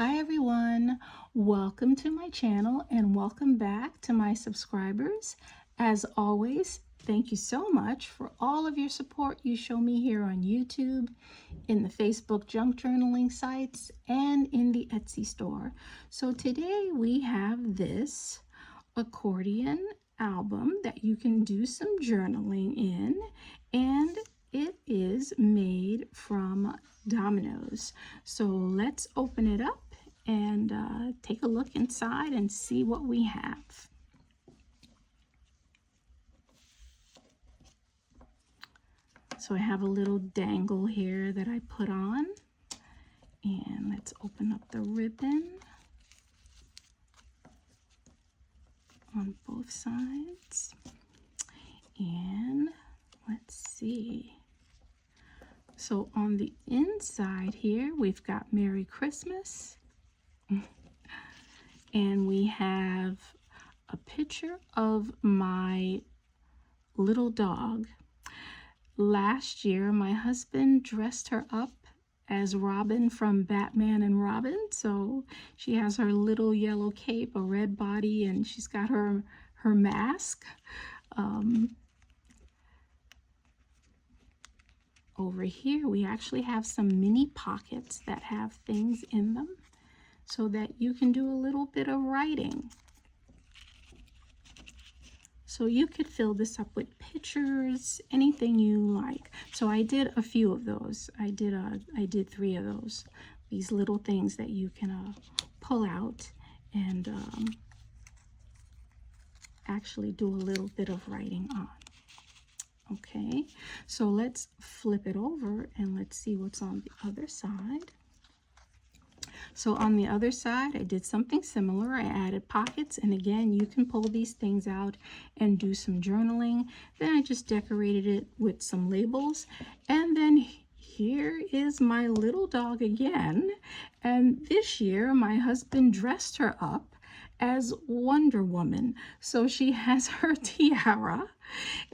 Hi everyone, welcome to my channel and welcome back to my subscribers. As always, thank you so much for all of your support you show me here on YouTube, in the Facebook junk journaling sites, and in the Etsy store. So today we have this accordion album that you can do some journaling in, and it is made from Dominoes. So let's open it up and take a look inside and see what we have. So I have a little dangle here that I put on, and let's open up the ribbon on both sides, and let's see. So on the inside here, we've got Merry Christmas, and we have a picture of my little dog. Last year, my husband dressed her up as Robin from Batman and Robin. So she has her little yellow cape, a red body, and she's got her mask. Over here, we actually have some mini pockets that have things in them so that you can do a little bit of writing. So you could fill this up with pictures, anything you like. So I did a few of those. I did 3 of those. These little things that you can pull out and actually do a little bit of writing on. Okay, so let's flip it over and let's see what's on the other side. So on the other side, I did something similar. I added pockets, and again, you can pull these things out and do some journaling. Then I just decorated it with some labels, and then here is my little dog again. And this year, my husband dressed her up as Wonder Woman. So she has her tiara,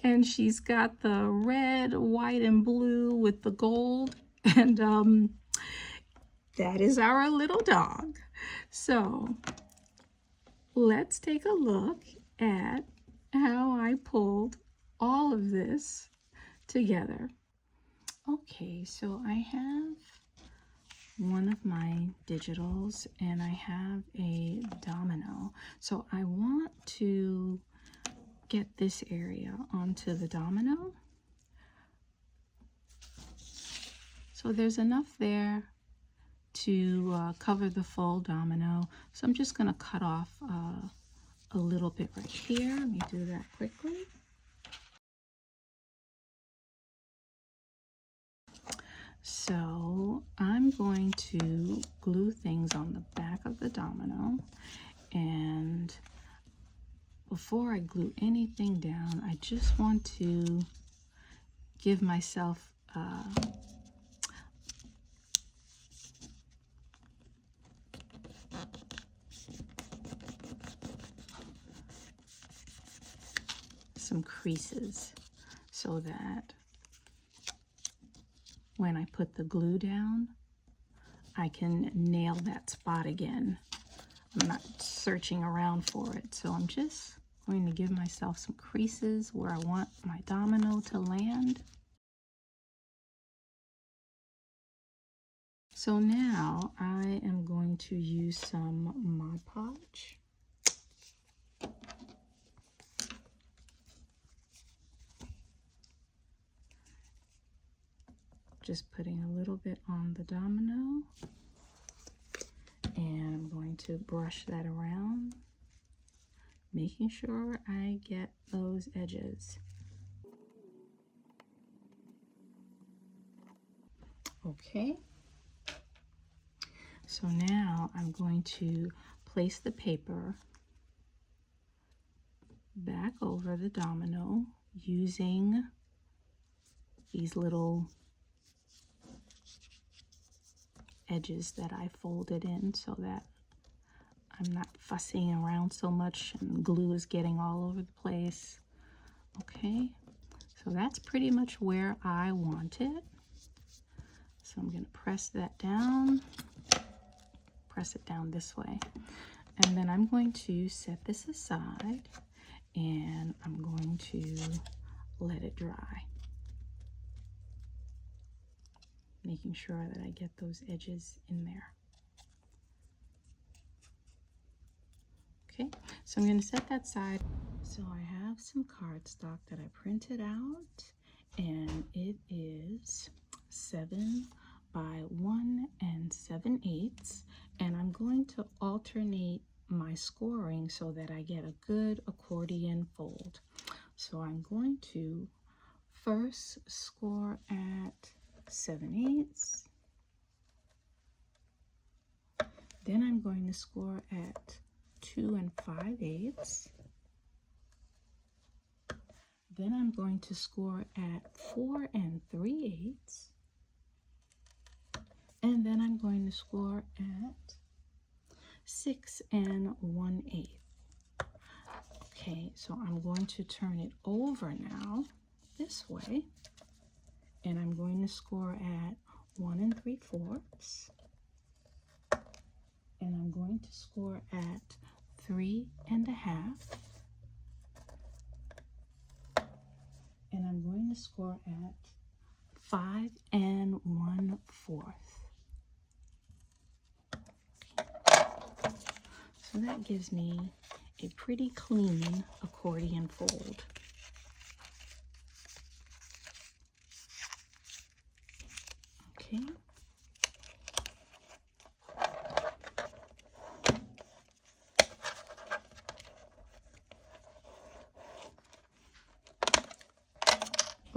and she's got the red, white, and blue with the gold, and that is our little dog. So let's take a look at how I pulled all of this together. Okay, so I have one of my digitals and I have a domino. So I want to get this area onto the domino. So there's enough there to cover the full domino. So I'm just going to cut off a little bit right here. Let me do that quickly. So I'm going to glue things on the back of the domino, and before I glue anything down, I just want to give myself some creases so that when I put the glue down, I can nail that spot again. I'm not searching around for it, so I'm just going to give myself some creases where I want my domino to land. So now I am going to use some Mod Podge. Just putting a little bit on the domino, and I'm going to brush that around, making sure I get those edges. Okay, so now I'm going to place the paper back over the domino using these little edges that I folded in so that I'm not fussing around so much and glue is getting all over the place. Okay, so that's pretty much where I want it. So I'm going to press that down, press it down this way. And then I'm going to set this aside and I'm going to let it dry, making sure that I get those edges in there. Okay, so I'm going to set that aside. So I have some cardstock that I printed out, and it is 7 by 1 7/8, and I'm going to alternate my scoring so that I get a good accordion fold. So I'm going to first score at 7/8, then I'm going to score at 2 5/8, then I'm going to score at 4 3/8, and then I'm going to score at 6 1/8. Okay, so I'm going to turn it over now this way, and I'm going to score at 1 3/4, and I'm going to score at 3 1/2, and I'm going to score at 5 1/4. So that gives me a pretty clean accordion fold. Okay.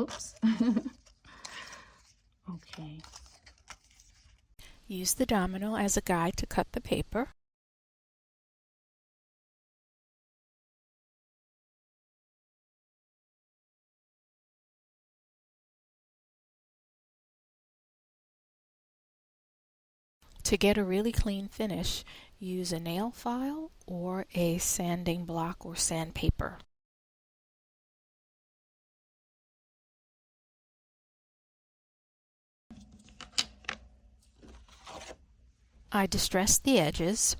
Oops. Okay. Use the domino as a guide to cut the paper. To get a really clean finish, use a nail file or a sanding block or sandpaper. I distressed the edges.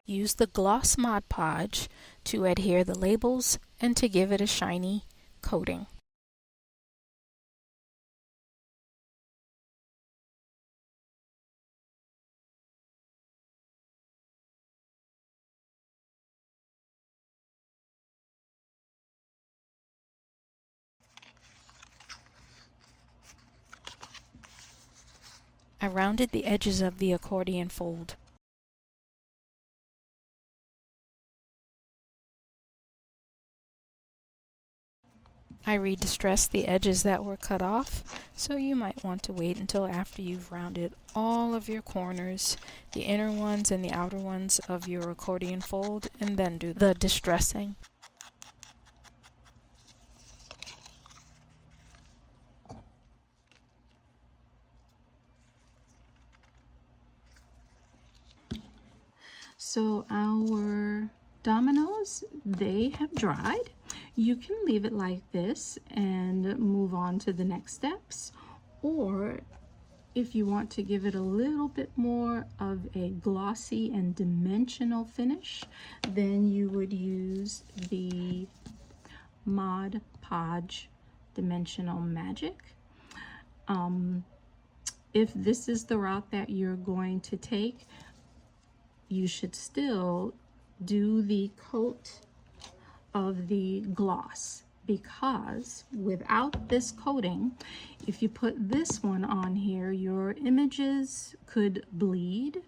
Use the gloss Mod Podge to adhere the labels and to give it a shiny coating. I rounded the edges of the accordion fold. I re-distressed the edges that were cut off, so you might want to wait until after you've rounded all of your corners, the inner ones and the outer ones of your accordion fold, and then do the distressing. So our dominoes, they have dried. You can leave it like this and move on to the next steps, or if you want to give it a little bit more of a glossy and dimensional finish, then you would use the Mod Podge Dimensional Magic. If this is the route that you're going to take, you should still do the coat of the gloss, because without this coating, if you put this one on here, your images could bleed.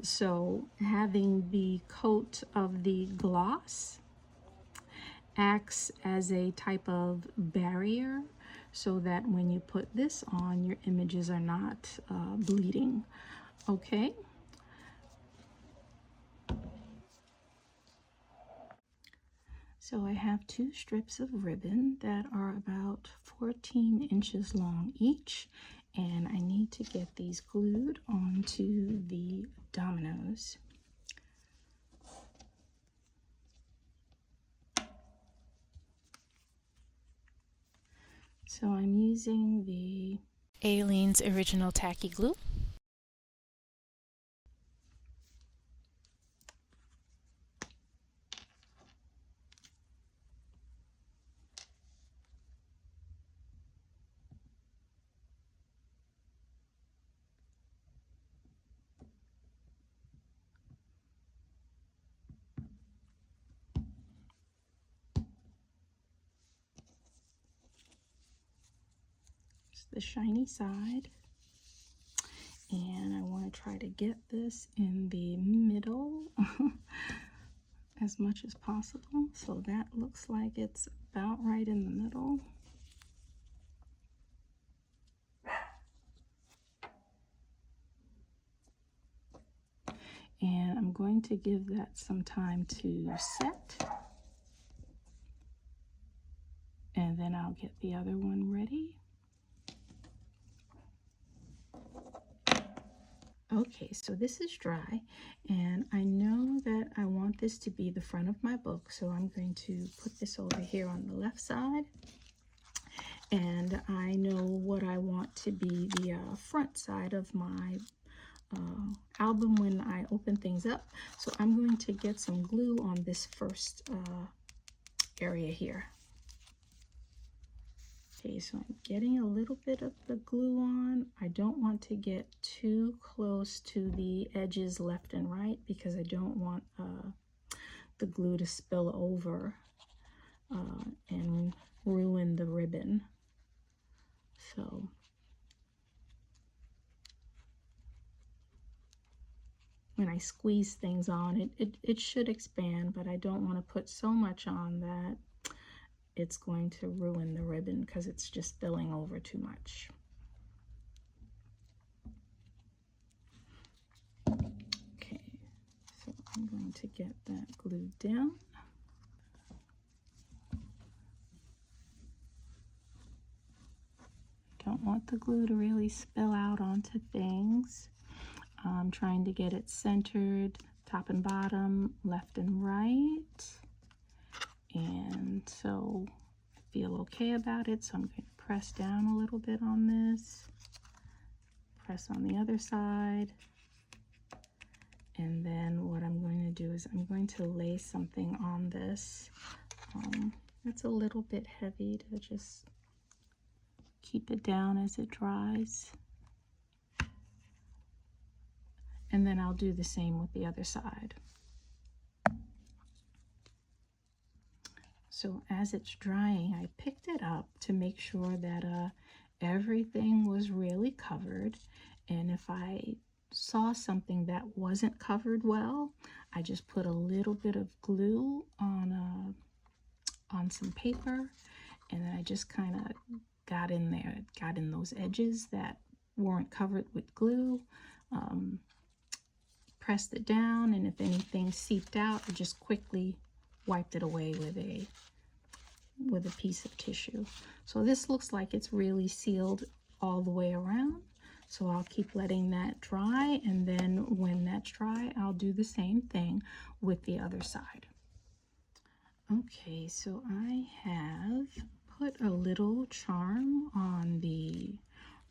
So having the coat of the gloss acts as a type of barrier so that when you put this on, your images are not bleeding. Okay. So I have 2 strips of ribbon that are about 14 inches long each, and I need to get these glued onto the dominoes. So I'm using the Aileen's Original Tacky Glue. The shiny side, and I want to try to get this in the middle as much as possible, so that looks like it's about right in the middle. And I'm going to give that some time to set, and then I'll get the other one ready. Okay, so this is dry, and I know that I want this to be the front of my book, so I'm going to put this over here on the left side. And I know what I want to be the front side of my album when I open things up. So I'm going to get some glue on this first area here. Okay, so I'm getting a little bit of the glue on. I don't want to get too close to the edges left and right because I don't want the glue to spill over and ruin the ribbon. So when I squeeze things on, it should expand, but I don't want to put so much on that it's going to ruin the ribbon because it's just spilling over too much. Okay, so I'm going to get that glued down. Don't want the glue to really spill out onto things. I'm trying to get it centered, top and bottom, left and right. And so I feel okay about it, so I'm going to press down a little bit on this, press on the other side, and then what I'm going to do is I'm going to lay something on this. It's a little bit heavy to just keep it down as it dries. And then I'll do the same with the other side. So as it's drying, I picked it up to make sure that everything was really covered. And if I saw something that wasn't covered well, I just put a little bit of glue on some paper, and then I just kind of got in there, got in those edges that weren't covered with glue, pressed it down, and if anything seeped out, I just quickly wiped it away with a piece of tissue. So this looks like it's really sealed all the way around. So I'll keep letting that dry, and then when that's dry, I'll do the same thing with the other side. Okay, so I have put a little charm on the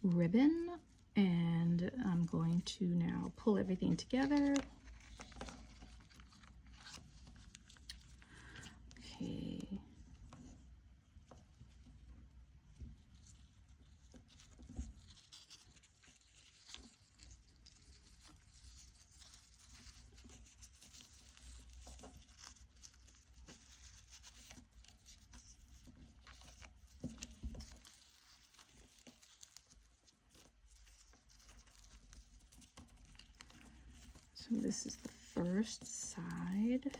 ribbon, and I'm going to now pull everything together. Okay. So this is the first side.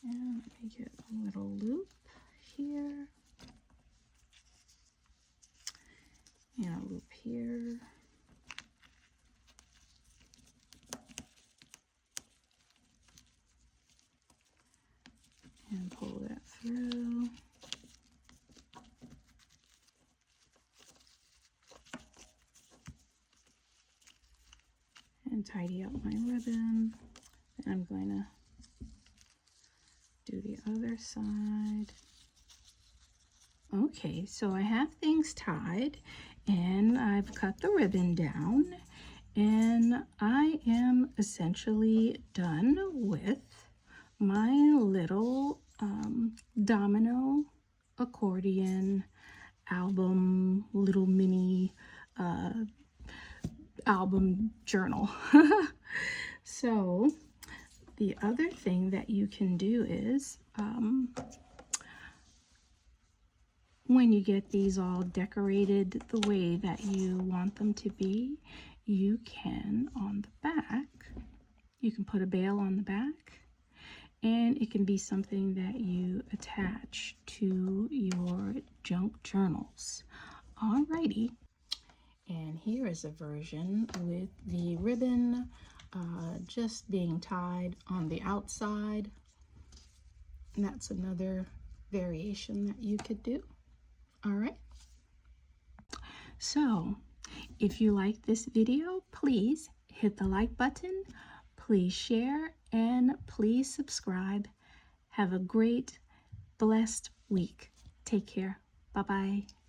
And let me get a little loop here. And a loop here. And pull that through. And tidy up my ribbon. And I'm going to do the other side. Okay, so I have things tied and I've cut the ribbon down, and I am essentially done with my little domino accordion album, little mini album journal. So the other thing that you can do is when you get these all decorated the way that you want them to be, you can, on the back, you can put a bail on the back, and it can be something that you attach to your junk journals. Alrighty, and here is a version with the ribbon just being tied on the outside. And that's another variation that you could do. All right. So if you like this video, please hit the like button, please share, and please subscribe. Have a great, blessed week. Take care. Bye-bye.